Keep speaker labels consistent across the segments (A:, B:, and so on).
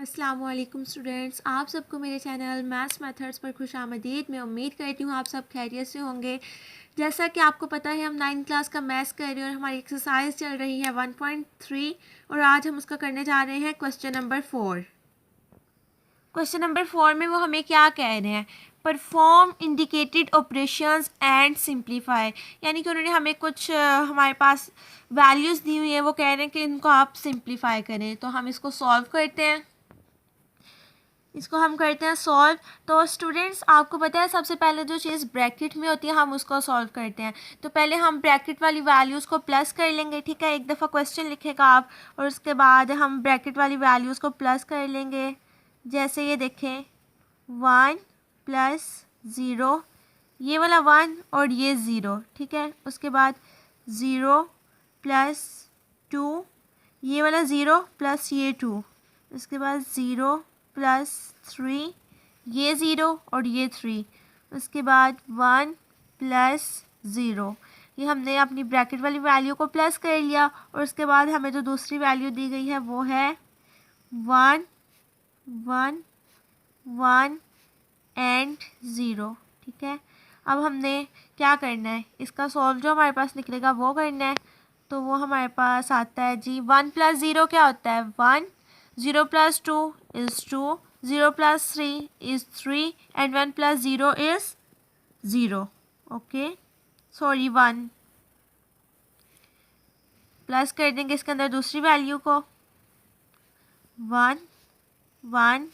A: अस्सलामुअलैकुम स्टूडेंट्स, आप सबको मेरे चैनल मैथ्स मेथड्स पर खुश आमदीद। मैं उम्मीद करती हूँ आप सब खैरियत से होंगे। जैसा कि आपको पता है हम 9th क्लास का मैथ्स कर रहे हैं और हमारी एक्सरसाइज चल रही है 1.3 और आज हम उसका करने जा रहे हैं क्वेश्चन नंबर 4। क्वेश्चन नंबर 4 में वो हमें क्या कह रहे हैं, perform indicated operations and simplify, यानी कि उन्होंने हमें कुछ हमारे पास वैल्यूज़ दी हुई है, वो कह रहे हैं कि इनको आप सिंप्लीफाई करें। तो हम इसको सॉल्व करते हैं, इसको हम करते हैं सॉल्व। तो स्टूडेंट्स आपको पता है सबसे पहले जो चीज़ ब्रैकेट में होती है हम उसको सॉल्व करते हैं। तो पहले हम ब्रैकेट वाली वैल्यूज़ को प्लस कर लेंगे, ठीक है। एक दफ़ा क्वेश्चन लिखेगा आप और उसके बाद हम ब्रैकेट वाली वैल्यूज़ को प्लस कर लेंगे। जैसे ये देखें 1 प्लस 0, ये वाला 1 और ये 0, ठीक है। उसके बाद 0 प्लस 2, ये वाला 0 प्लस ये 2, उसके बाद 0 प्लस 3, ये 0 और ये 3, उसके बाद 1 प्लस 0। ये हमने अपनी ब्रैकेट वाली वैल्यू को प्लस कर लिया और उसके बाद हमें जो दूसरी वैल्यू दी गई है वो है 1 1 1 एंड 0, ठीक है। अब हमने क्या करना है, इसका सॉल्व जो हमारे पास निकलेगा वो करना है। तो वो हमारे पास आता है जी 1 प्लस 0 क्या होता है 1, 0 plus 2 is 2, 0 plus 3 is 3 and 1 plus 0 is 0। Okay, sorry 1 plus कर देंगे इसके अंदर दूसरी वैल्यू को 1 1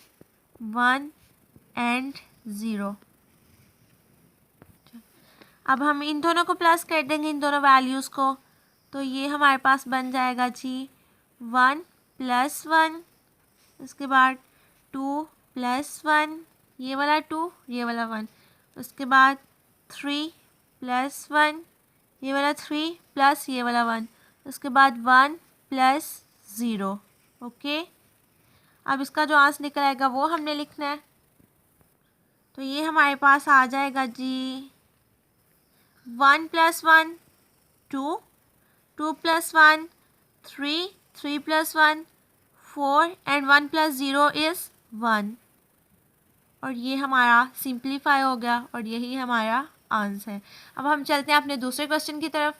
A: 1 एंड 0। अब हम इन दोनों को प्लस कर देंगे, इन दोनों वैल्यूज़ को। तो ये हमारे पास बन जाएगा जी 1 प्लस 1, उसके बाद 2 प्लस 1, ये वाला 2 ये वाला 1, उसके बाद 3 प्लस 1, ये वाला 3 प्लस ये वाला 1, उसके बाद 1 प्लस 0। ओके, अब इसका जो आंसर निकल आएगा वो हमने लिखना है। तो ये हमारे पास आ जाएगा जी 1 plus 1 2, 2 plus 1 3, 3 plus 1 4 and 1 plus 0 is 1। और ये हमारा सिंप्लीफाई हो गया और यही हमारा आंसर है। अब हम चलते हैं अपने दूसरे क्वेश्चन की तरफ।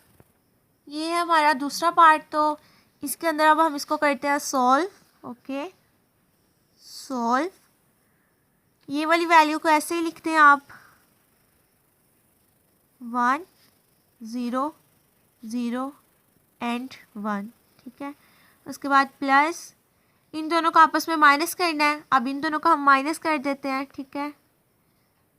A: ये है हमारा दूसरा पार्ट, तो इसके अंदर अब हम इसको करते हैं सॉल्व। ओके, सॉल्व, ये वाली वैल्यू को ऐसे ही लिखते हैं आप 1 0 0 एंड 1, ठीक है। उसके बाद प्लस, इन दोनों को आपस में माइनस करना है। अब इन दोनों को हम माइनस कर देते हैं, ठीक है।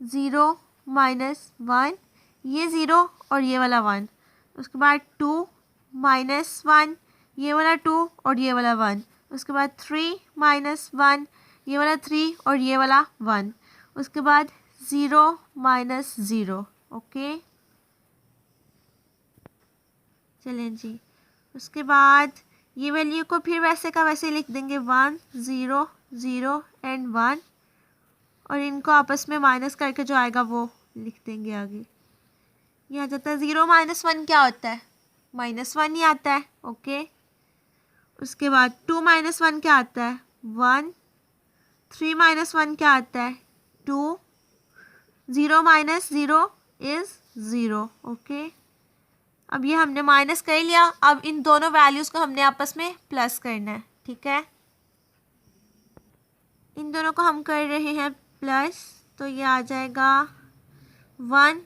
A: 0 माइनस 1, ये 0 और ये वाला 1, उसके बाद 2 माइनस 1, ये वाला 2 और ये वाला 1, उसके बाद 3 माइनस 1, ये वाला 3 और ये वाला 1, उसके बाद 0 माइनस 0। ओके, चलें जी। उसके बाद ये वैल्यू को फिर वैसे का वैसे लिख देंगे 1 0 0 एंड 1 और इनको आपस में माइनस करके जो आएगा वो लिख देंगे आगे। ये आ जाता है 0 माइनस 1 क्या होता है -1 ही आता है। ओके, उसके बाद 2 माइनस 1 क्या आता है 1, 3 माइनस 1 क्या आता है 2, 0 माइनस 0 इज़ 0। ओके, अब ये हमने माइनस कर लिया। अब इन दोनों वैल्यूज़ को हमने आपस में प्लस करना है, ठीक है। इन दोनों को हम कर रहे हैं प्लस, तो ये आ जाएगा 1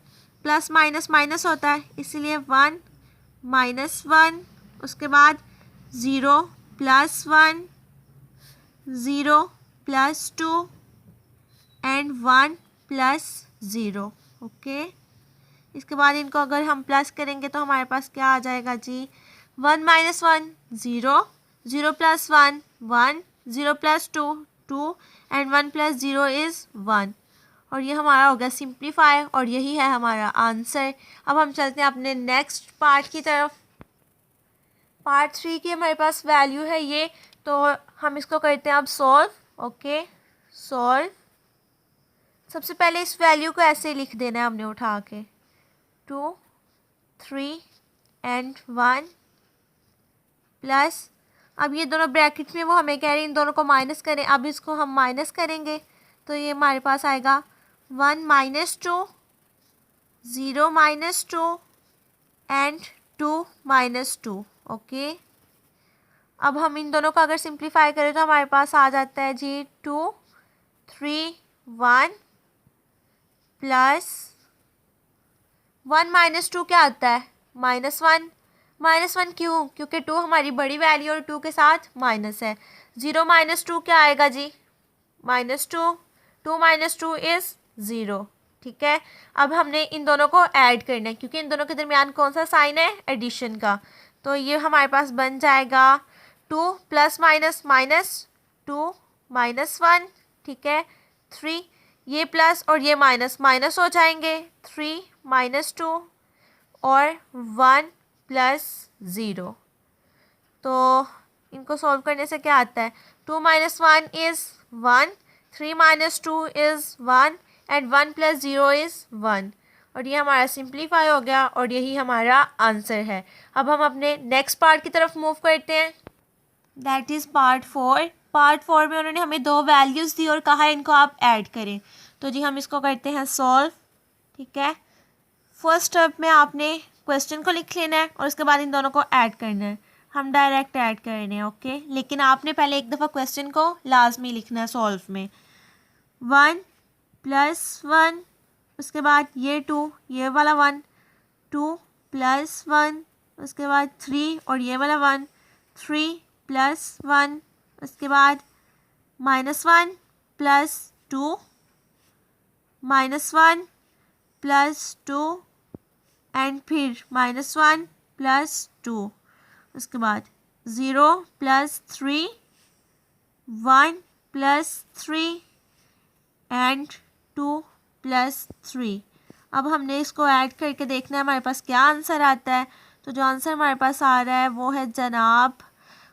A: प्लस माइनस माइनस होता है इसीलिए 1 माइनस 1, उसके बाद 0 plus 1, 0 plus 2 and 1 plus 0। Okay, इसके बाद इनको अगर हम प्लस करेंगे तो हमारे पास क्या आ जाएगा जी 1 minus 1 0, 0 plus 1 1, 0 plus 2 2 and 1 plus 0 is 1। और ये हमारा हो गया सिंप्लीफाई और यही है हमारा आंसर। अब हम चलते हैं अपने नेक्स्ट पार्ट की तरफ। पार्ट 3 की हमारे पास वैल्यू है ये, तो हम इसको करते हैं अब सॉल्व। ओके, सॉल्व, सबसे पहले इस वैल्यू को ऐसे लिख देना है हमने उठा के 2 3 एंड 1 प्लस अब ये दोनों ब्रैकेट में वो हमें कह रहे हैं इन दोनों को माइनस करें। अब इसको हम माइनस करेंगे तो ये हमारे पास आएगा 1 minus 2, 0 minus 2 and 2 minus 2। Okay, अब हम इन दोनों को अगर सिंप्लीफाई करें तो हमारे पास आ जाता है जी 2 3 1 प्लस 1 माइनस 2 क्या आता है -1। -1 क्यों? क्योंकि 2 हमारी बड़ी वैल्यू और 2 के साथ माइनस है। 0 माइनस 2 क्या आएगा जी -2। 2 माइनस 2 इज़ 0। ठीक है, अब हमने इन दोनों को ऐड करना है क्योंकि इन दोनों के दरमियान कौन सा साइन है, एडिशन का। तो ये हमारे पास बन जाएगा 2 प्लस माइनस माइनस 2 -1। ठीक है, 3, ये प्लस और ये माइनस माइनस हो जाएंगे, 3 -2 और 1 प्लस 0। तो इनको सॉल्व करने से क्या आता है, 2 - 1 is 1, 3 - 2 is 1 and 1 plus 0 is 1। और ये हमारा सिंप्लीफाई हो गया और यही हमारा आंसर है। अब हम अपने नेक्स्ट पार्ट की तरफ मूव करते हैं, दैट इज़ पार्ट 4। पार्ट 4 में उन्होंने हमें 2 वैल्यूज़ दी और कहा इनको आप ऐड करें। तो जी हम इसको करते हैं सॉल्व। ठीक है, फर्स्ट स्टेप में आपने क्वेश्चन को लिख लेना है और उसके बाद इन दोनों को ऐड करना है। हम डायरेक्ट ऐड कर रहे हैं, ओके, लेकिन आपने पहले एक दफ़ा क्वेश्चन को लाजमी लिखना है सॉल्व में। 1 + 1, उसके बाद ये 2, ये वाला 1, 2 + 1, उसके बाद 3 और ये वाला 1, 3 + 1, उसके बाद -1 + 2, -1 + 2 एंड फिर -1 + 2, उसके बाद 0 + 3, 1 + 3 एंड 2 + 3। अब हमने इसको ऐड करके देखना है हमारे पास क्या आंसर आता है। तो जो आंसर हमारे पास आ रहा है वो है जनाब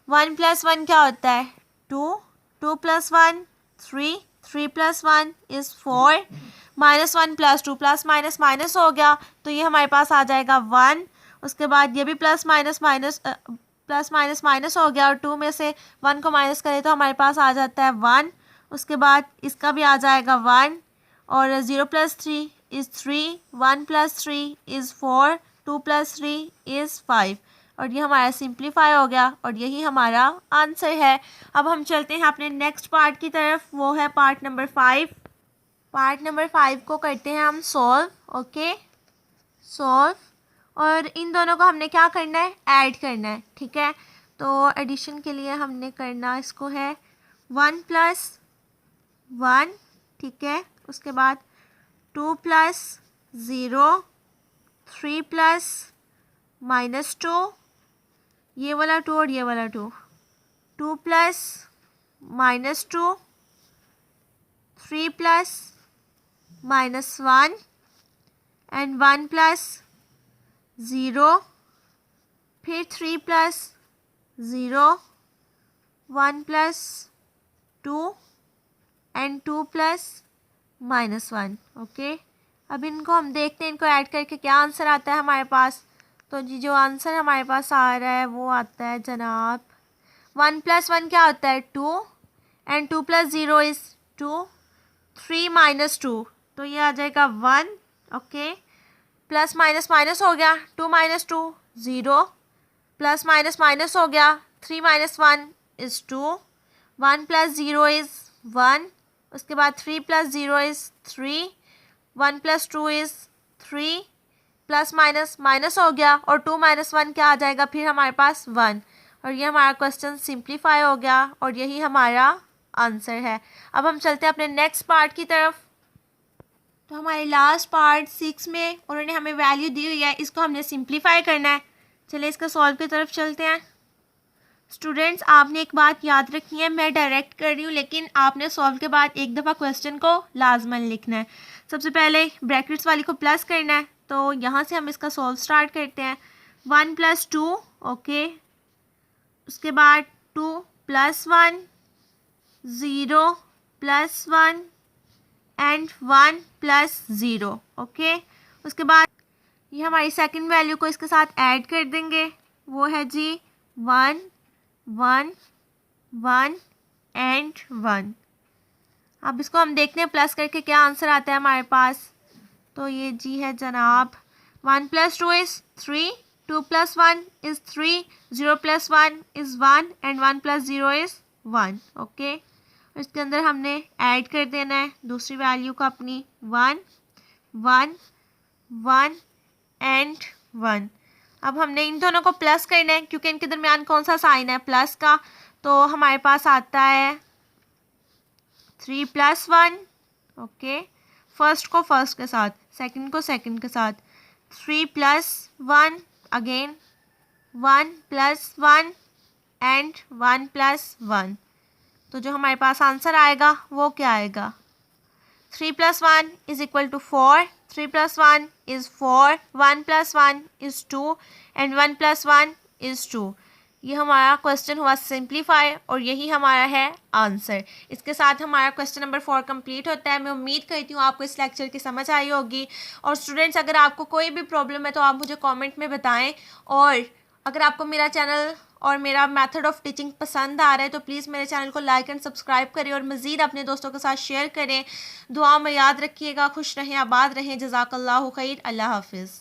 A: 1 + 1 क्या होता है 2, 2 + 1 3, 3 + 1 इज़ 4, -1 + 2 प्लस माइनस माइनस हो गया तो ये हमारे पास आ जाएगा 1। उसके बाद ये भी प्लस माइनस माइनस हो गया और 2 में से 1 को माइनस करें तो हमारे पास आ जाता है 1। उसके बाद इसका भी आ जाएगा 1 और 0 + 3 इज़ 3, 1 + 3 इज़ 4, 2 + 3 इज़ 5 और ये हमारा सिंप्लीफाई हो गया और यही हमारा आंसर है। अब हम चलते हैं अपने नेक्स्ट पार्ट की तरफ, वो है पार्ट नंबर 5। पार्ट नंबर 5 को करते हैं हम सॉल्व। ओके, सॉल्व, और इन दोनों को हमने क्या करना है, ऐड करना है। ठीक है, तो एडिशन के लिए हमने करना इसको है 1 + 1। ठीक है, उसके बाद 2 + 0, 3 + -2, ये वाला 2 और ये वाला 2, 2 + -2, 3 + -1 एंड 1 + 0, फिर 3 + 0, 1 + 2 एंड 2 + -1। ओके, अब इनको हम देखते हैं इनको ऐड करके क्या आंसर आता है हमारे पास। तो जी जो आंसर हमारे पास आ रहा है वो आता है जनाब 1 + 1 क्या होता है 2 एंड 2 + 0 इज़ 2, 3 - 2 तो ये आ जाएगा 1। ओके, प्लस माइनस माइनस हो गया, 2 - 2 0, प्लस माइनस माइनस हो गया, 3 - 1 इज़ 2, 1 + 0 इज़ 1, उसके बाद 3 + 0 is 3, 1 + 2 is 3, plus minus minus हो गया और 2 - 1 क्या आ जाएगा फिर हमारे पास 1 और ये हमारा क्वेश्चन सिंप्लीफाई हो गया और यही हमारा आंसर है। अब हम चलते हैं अपने नेक्स्ट पार्ट की तरफ। तो हमारे लास्ट पार्ट 6 में उन्होंने हमें वैल्यू दी हुई है, इसको हमने सिंप्लीफाई करना है। चलिए इसका सॉल्व की तरफ चलते हैं। स्टूडेंट्स आपने एक बात याद रखनी है, मैं डायरेक्ट कर रही हूँ लेकिन आपने सॉल्व के बाद एक दफ़ा क्वेश्चन को लाजमन लिखना है। सबसे पहले ब्रैकेट्स वाली को प्लस करना है तो यहाँ से हम इसका सॉल्व स्टार्ट करते हैं। 1 + 2, ओके, उसके बाद 2 + 1, 0 + 1 एंड 1 + 0। ओके, उसके बाद ये हमारी सेकंड वैल्यू को इसके साथ ऐड कर देंगे, वो है जी 1 1 1 एंड 1। अब इसको हम देखते हैं प्लस करके क्या आंसर आता है हमारे पास। तो ये जी है जनाब, 1 + 2 is 3, 2 + 1 is 3, 0 + 1 is 1 and 1 + 0 is 1। Okay, इसके अंदर हमने ऐड कर देना है दूसरी वैल्यू को अपनी, 1 1 1 एंड 1। अब हमने इन दोनों को प्लस करना है क्योंकि इनके दरमियान कौन सा साइन है, प्लस का। तो हमारे पास आता है 3 + 1। ओके, फर्स्ट को फर्स्ट के साथ, सेकंड को सेकंड के साथ, 3 + 1 अगेन, 1 + 1 एंड 1 + 1। तो जो हमारे पास आंसर आएगा वो क्या आएगा, 3 + 1 is equal to 4, 3 + 1 is 4, 1 + 1 is 2 and 1 + 1 is 2। ये हमारा क्वेश्चन हुआ सिंप्लीफाई और यही हमारा है आंसर। इसके साथ हमारा क्वेश्चन नंबर 4 कंप्लीट होता है। मैं उम्मीद करती हूँ आपको इस लेक्चर की समझ आई होगी। और स्टूडेंट्स, अगर आपको कोई भी प्रॉब्लम है तो आप मुझे कमेंट में बताएं। और अगर आपको मेरा चैनल और मेरा मेथड ऑफ टीचिंग पसंद आ रहा है तो प्लीज़ मेरे चैनल को लाइक एंड सब्सक्राइब करें और मज़ीद अपने दोस्तों के साथ शेयर करें। दुआ में याद रखिएगा। खुश रहें, आबाद रहें। जज़ाकल्लाहु खैर। अल्लाह हाफिज़।